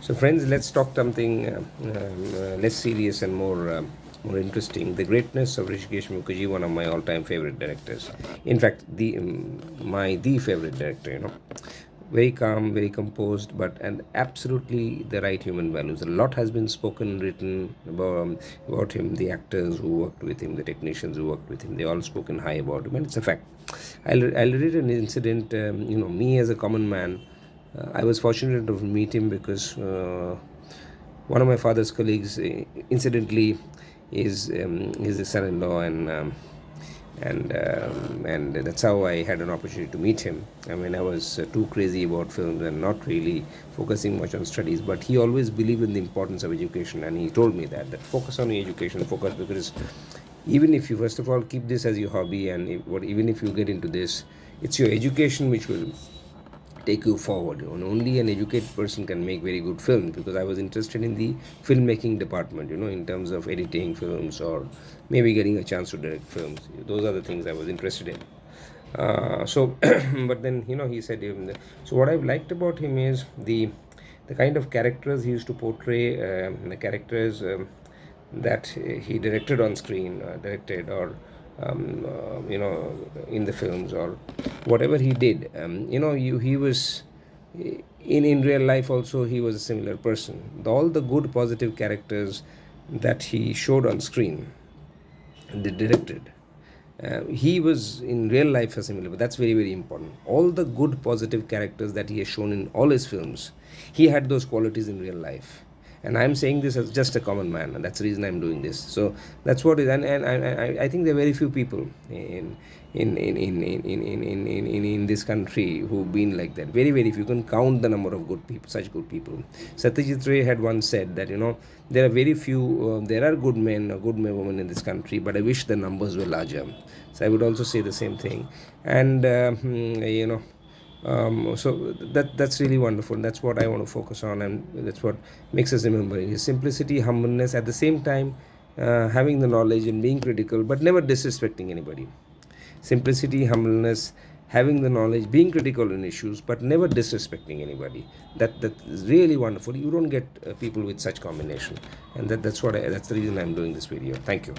So, friends, let's talk something less serious and more interesting. The greatness of Hrishikesh Mukherjee, one of my all-time favorite directors. In fact, the favorite director. Very calm, very composed, but and absolutely the right human values. A lot has been spoken, written about him. The actors who worked with him, the technicians who worked with him, they all spoken high about him, and it's a fact. I'll read an incident. Me as a common man. I was fortunate to meet him because one of my father's colleagues, incidentally, is his son-in-law, and that's how I had an opportunity to meet him. I mean, I was too crazy about films and not really focusing much on studies, but he always believed in the importance of education, and he told me that focus on your education, focus, because even if you first of all keep this as your hobby, and even if you get into this, it's your education which will take you forward. Only an educated person can make very good films, because I was interested in the filmmaking department, in terms of editing films or maybe getting a chance to direct films. Those are the things I was interested in. But then he said, so what I've liked about him is the kind of characters he used to portray, the characters that he directed on screen, directed or in the films, or whatever he did. He was in real life also. He was a similar person. All the good, positive characters that he showed on screen, they directed. He was in real life a similar, but that's very, very important. All the good, positive characters that he has shown in all his films, he had those qualities in real life. And I'm saying this as just a common man, and that's the reason I'm doing this. So that's what it is, and I think there are very few people in this country who've been like that. Very, very few. You can count the number of good people, such good people. Satyajit Ray had once said that there are very few. There are good men or good women in this country, but I wish the numbers were larger. So I would also say the same thing, and so that's really wonderful. That's what I want to focus on, and that's what makes us remember his simplicity, humbleness, at the same time having the knowledge and being critical, but never disrespecting anybody. Simplicity, humbleness, having the knowledge, being critical in issues, but never disrespecting anybody. That is really wonderful. You don't get people with such combination, and that's the reason I'm doing this video. Thank you.